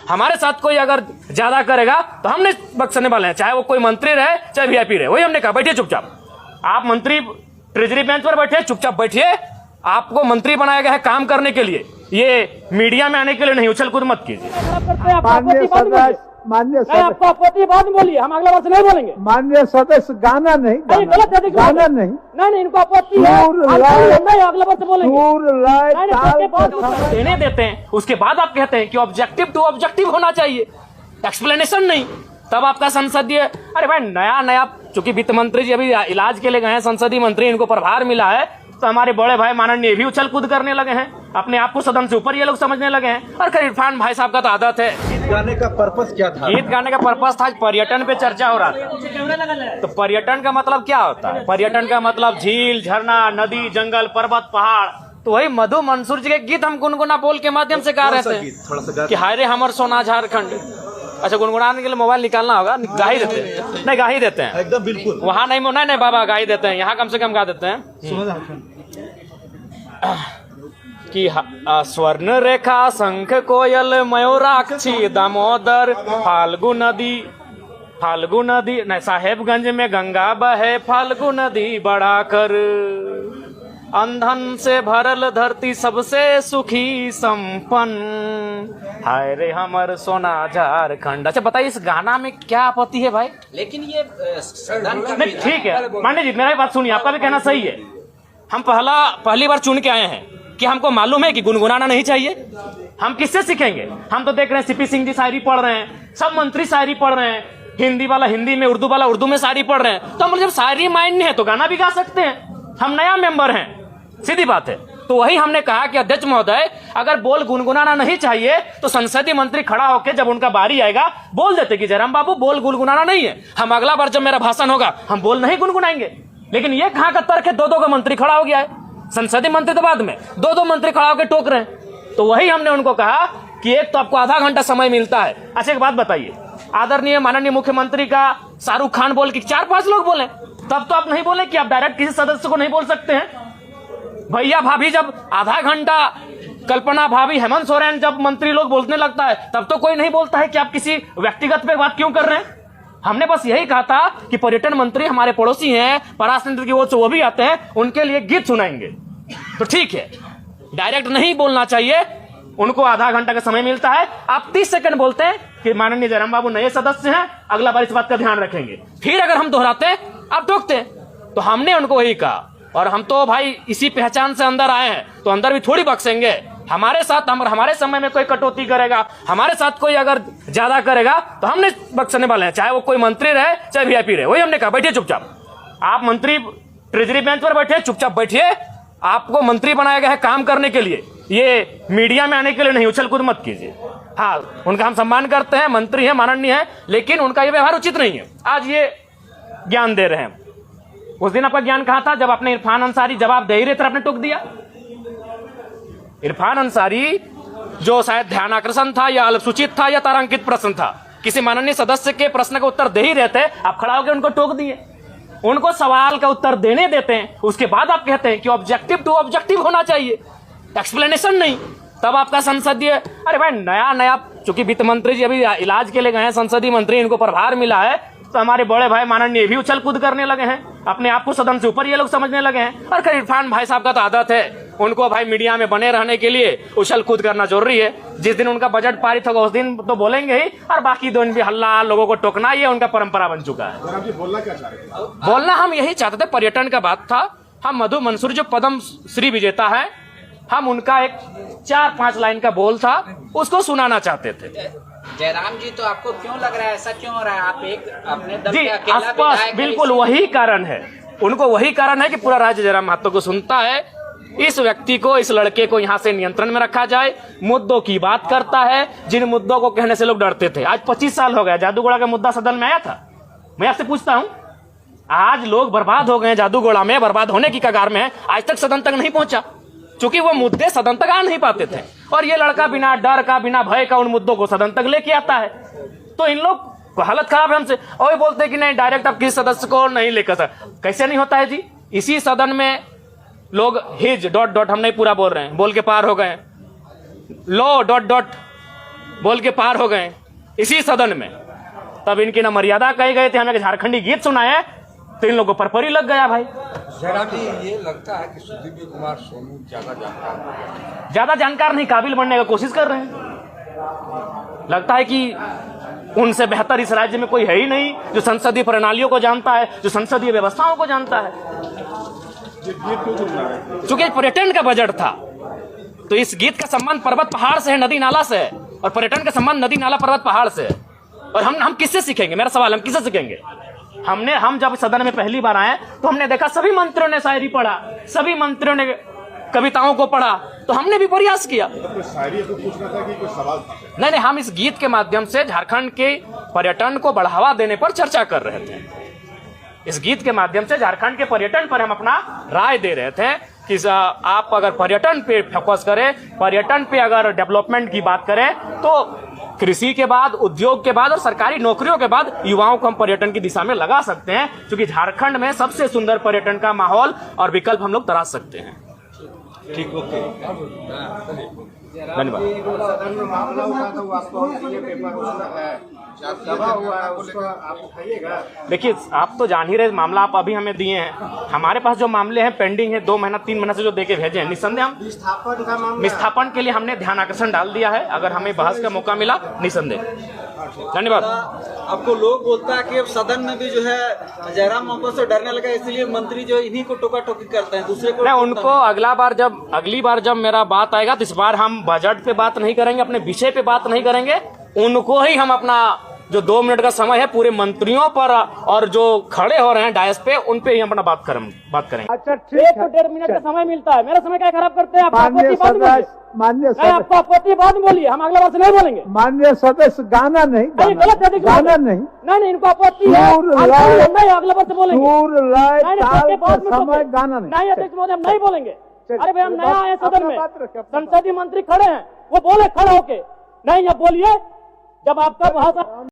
हमारे साथ कोई अगर ज्यादा करेगा तो हम नहीं बख्शने वाले हैं, चाहे वो कोई मंत्री रहे चाहे वीआईपी रहे। वही हमने कहा, बैठिए चुपचाप। आप मंत्री ट्रेजरी बेंच पर बैठिए, चुपचाप बैठिए। आपको मंत्री बनाया गया है काम करने के लिए, ये मीडिया में आने के लिए नहीं। उछल कूद मत कीजिए। माननीय आपको आपत्ति बाद में बोलिए, हम अगले बार से नहीं बोलेंगे। माननीय सदस्य गाना नहीं, गलत है, गाना नहीं, नहीं इनको आपत्ति है, अगले बार से बोलेंगे। देने देते हैं, उसके बाद आप कहते हैं कि ऑब्जेक्टिव टू ऑब्जेक्टिव होना चाहिए, एक्सप्लेनेशन नहीं। तब आपका संसदीय, अरे भाई नया चूंकि वित्त मंत्री जी अभी इलाज के लिए गए हैं, संसदीय मंत्री, इनको प्रभार मिला है, तो हमारे बड़े भाई माननीय भी उछल कूद करने लगे हैं, अपने आप को सदन से ऊपर ये लोग समझने लगे हैं। और खैर इरफान भाई साहब का तो आदत है। गीत गाने का पर्पस क्या था? गीत गाने का पर्पस था, पर्यटन पे चर्चा हो रहा था। तो पर्यटन का मतलब क्या होता है? पर्यटन का मतलब झील, झरना, नदी, जंगल, पर्वत, पहाड़। तो वही मधु मंसूर जी के गीत हम गुनगुना बोल के माध्यम से गा रहे थे कि हाय रे हमर सोना झारखंड। अच्छा, गुनगुनाने के लिए मोबाइल निकालना होगा, गा ही देते हैं। नहीं, गा ही देते हैं एकदम बिल्कुल। वहाँ नहीं बाबा, गा ही देते हैं। यहाँ कम से कम गा देते हैं कि स्वर्ण रेखा, शंख, कोयल, मयूराक्षी, दामोदर, फाल्गु नदी नहीं, साहेबगंज में गंगा बहे, फाल्गु नदी बढ़ाकर, अंधन से भरल धरती सबसे सुखी संपन्न, हाय रे हमर सोना झारखंड। अच्छा बताइए, इस गाना में क्या आपत्ति है भाई? लेकिन ये नहीं ठीक है मांडे जी, मेरा बात सुनिए, आपका भी कहना सही है। हम पहली बार चुन के आए हैं कि हमको मालूम है कि गुनगुनाना नहीं चाहिए। हम किससे सीखेंगे? हम तो देख रहे हैं सीपी सिंह जी शायरी पढ़ रहे हैं, सब मंत्री शायरी पढ़ रहे हैं, हिंदी वाला हिंदी में, उर्दू वाला उर्दू में शायरी पढ़ रहे हैं। तो हम जब शायरी माइंड है तो गाना भी गा सकते हैं। हम नया मेंबर हैं, सीधी बात है। तो वही हमने कहा कि अध्यक्ष महोदय, अगर बोल गुनगुनाना नहीं चाहिए तो संसदीय मंत्री खड़ा होकर जब उनका बारी आएगा बोल देते कि जयराम बाबू बोल गुनगुनाना नहीं है, हम अगला बार जब मेरा भाषण होगा हम बोल नहीं गुनगुनाएंगे। लेकिन ये कहां का तर्क है? दो का मंत्री खड़ा हो गया है, संसदीय मंत्री तो बाद में, दो मंत्री खड़ा होकर टोक रहे हैं। तो वही हमने उनको कहा कि एक तो आपको आधा घंटा समय मिलता है। अच्छा एक बात बताइए, आदरणीय माननीय मुख्यमंत्री का शाहरुख खान बोल के 4-5 लोग बोले, तब तो आप नहीं बोले कि आप डायरेक्ट किसी सदस्य को नहीं बोल सकते हैं। भैया भाभी जब आधा घंटा, कल्पना भाभी, हेमंत सोरेन जब मंत्री लोग बोलने लगता है तब तो कोई नहीं बोलता है कि आप किसी व्यक्तिगत पे बात क्यों कर रहे हैं। हमने बस यही कहा था कि पर्यटन मंत्री हमारे पड़ोसी हैं, पराशर की ओर से वो भी आते हैं, उनके लिए गीत सुनाएंगे तो ठीक है, डायरेक्ट नहीं बोलना चाहिए। उनको आधा घंटा का समय मिलता है, आप 30 सेकंड बोलते हैं कि माननीय जयराम बाबू नए सदस्य हैं, अगला बार इस बात का ध्यान रखेंगे। फिर अगर हम दोहराते आप टोकते। तो हमने उनको वही कहा, और हम तो भाई इसी पहचान से अंदर आए हैं, तो अंदर भी थोड़ी बख्शेंगे। हमारे साथ हमारे समय में कोई कटौती करेगा, हमारे साथ कोई अगर ज्यादा करेगा तो हम नहीं बख्शने वाले हैं, चाहे वो कोई मंत्री रहे चाहे वीआईपी रहे। वही हमने कहा, बैठिए चुपचाप। आप मंत्री ट्रेजरी बेंच पर बैठे, चुपचाप बैठिए। आपको मंत्री बनाया गया है काम करने के लिए, ये मीडिया में आने के लिए नहीं। उछल कूद मत कीजिए। हाँ, उनका हम सम्मान करते हैं, मंत्री है, माननीय है, लेकिन उनका ये व्यवहार उचित नहीं है। आज ये ज्ञान दे रहे हैं, उस दिन आपका ज्ञान कहां था जब आपने इरफान अंसारी जवाब दे ही रहे थे, आपने टोक दिया। इरफान अंसारी जो शायद ध्यान आकर्षण था या अल्पसूचित था या तारांकित प्रश्न था, किसी माननीय सदस्य के प्रश्न का उत्तर दे ही रहे थे, आप खड़ा होकर उनको टोक दिए। उनको सवाल का उत्तर देने देते हैं, उसके बाद आप कहते हैं कि ऑब्जेक्टिव टू ऑब्जेक्टिव होना चाहिए, एक्सप्लेनेशन नहीं। तब आपका संसदीय, अरे भाई नया चूंकि वित्त मंत्री जी अभी इलाज के लिए गए हैं, संसदीय मंत्री, इनको प्रभार मिला है, तो हमारे बड़े भाई माननीय भी उछल कूद करने लगे हैं, अपने आप को सदन से ऊपर ये लोग समझने लगे हैं। और खैर इरफान भाई साहब का तो आदत है, उनको भाई मीडिया में बने रहने के लिए उछल कूद करना जरूरी है। जिस दिन उनका बजट पारित होगा उस दिन तो बोलेंगे ही, और बाकी दिन भी हल्ला, लोगों को टोकना, ये उनका परंपरा बन चुका है। बोलना हम यही चाहते थे, पर्यटन का बात था। हम मधु मंसूर जो पद्म श्री विजेता है, हम उनका एक 4-5 लाइन का बोल था, उसको सुनाना चाहते थे। जयराम जी, तो आपको क्यों लग रहा है ऐसा क्यों हो रहा है? आप एक अपने दम जी पे अकेला आसपास विधायक बिल्कुल वही कारण है, उनको वही कारण है कि पूरा राज्य जयराम महतो को सुनता है। इस व्यक्ति को, इस लड़के को यहाँ से नियंत्रण में रखा जाए, मुद्दों की बात करता है, जिन मुद्दों को कहने से लोग डरते थे। आज 25 साल हो गया, जादूगोड़ा का मुद्दा सदन में आया था। मैं आपसे पूछता हूँ, आज लोग बर्बाद हो गए जादूगोड़ा में, बर्बाद होने की कगार में है, आज तक सदन तक नहीं पहुंचा, क्योंकि वो मुद्दे सदन तक आ नहीं पाते थे। और ये लड़का बिना डर का, बिना भय का उन मुद्दों को सदन तक लेके आता है। तो इन लोग को हालत खराब है हमसे, और बोलते हैं कि नहीं डायरेक्ट आप किसी सदस्य को नहीं लेकर सकते। कैसे नहीं होता है जी? इसी सदन में लोग हिज ... हम नहीं पूरा बोल रहे हैं, बोल के पार हो गए। लो ... बोल के पार हो गए इसी सदन में। तब इनकी ना मर्यादा कही गए थे, हमें झारखंडी गीत सुनाए तो इन लोगों पर परी लग गया भाई। जरा भी ये लगता है कि सुदीप कुमार सोनू ज्यादा जानकार नहीं, काबिल बनने का कोशिश कर रहे हैं। लगता है कि उनसे बेहतर इस राज्य में कोई है ही नहीं जो संसदीय प्रणालियों को जानता है, जो संसदीय व्यवस्थाओं को जानता है। चूंकि पर्यटन का बजट था तो इस गीत का संबंध पर्वत पहाड़ से है, नदी नाला से है, और पर्यटन का संबंध नदी नाला पर्वत पहाड़ से है। और हम किससे सीखेंगे? मेरा सवाल, हम किससे सीखेंगे? हम जब सदन में पहली बार आए तो हमने देखा सभी मंत्रियों ने शायरी पढ़ा, सभी मंत्रियों ने कविताओं को पढ़ा, तो हमने भी प्रयास किया। कोई शायरी को पूछना था कि कोई सवाल था? नहीं, हम इस गीत के माध्यम से झारखंड के पर्यटन को बढ़ावा देने पर चर्चा कर रहे थे। इस गीत के माध्यम से झारखंड के पर्यटन पर हम अपना राय दे रहे थे कि आप अगर पर्यटन पे फोकस करें, पर्यटन पे अगर डेवलपमेंट की बात करें, तो कृषि के बाद, उद्योग के बाद और सरकारी नौकरियों के बाद युवाओं को हम पर्यटन की दिशा में लगा सकते हैं, क्योंकि झारखंड में सबसे सुंदर पर्यटन का माहौल और विकल्प हम लोग तराश सकते हैं। ठीक, ओके। धन्यवाद। सदन में मामला हुआ था, वो आपको दबा हुआ है, उसको आप उठाइएगा। देखिए, आप तो जान ही रहे मामला आप अभी हमें दिए हैं। हमारे पास जो मामले हैं पेंडिंग है 2 महीना 3 महीना से जो देके भेजे हैं, निस्संदेह हम विस्थापन का मामला, विस्थापन के लिए हमने ध्यान आकर्षण डाल दिया है। अगर हमें बहस का मौका मिला, निस्संदेह। धन्यवाद। आपको लोग बोलता है कि अब सदन में भी जो है जयराम महतो से डरने लगा, इसलिए मंत्री जो इन्हीं को टोका टोकी करते हैं, दूसरे को नहीं, उनको अगली बार जब मेरा बात आएगा तो इस बार हम बजट पे बात नहीं करेंगे, अपने विषय पे बात नहीं करेंगे। उनको ही हम अपना जो 2 मिनट का समय है पूरे मंत्रियों पर और जो खड़े हो रहे हैं डायस पे, उन पे ही हम अपना बात करेंगे। अच्छा, 1 ठीक तो 1.5 मिनट का समय मिलता है, मेरा समय क्या खराब करते हैं आप? माननीय आपत्ति बाद में बोलिए। माननीय नहीं, सदस्य, आपको आपत्ति बाद में बोलिए, हम अगले बार से नहीं बोलेंगे। माननीय सदस्य, गाना नहीं, नहीं, गलत है, गाना नहीं, नहीं, इनको आपत्ति है, सुर, हम लय, नहीं, अगले बार से बोलेंगे। सुर, लय, नहीं, ताल के बाद का में समय, बोलेंगे। गाना नहीं। नहीं, अध्यक्ष महोदय, हम नहीं बोलेंगे। अरे भाई, हम नया आए सदन में, बात रखिए, अपना संसदीय मंत्री खड़े हैं, वो बोले खड़ा होके, नहीं अब बोलिए जब आपका भाषण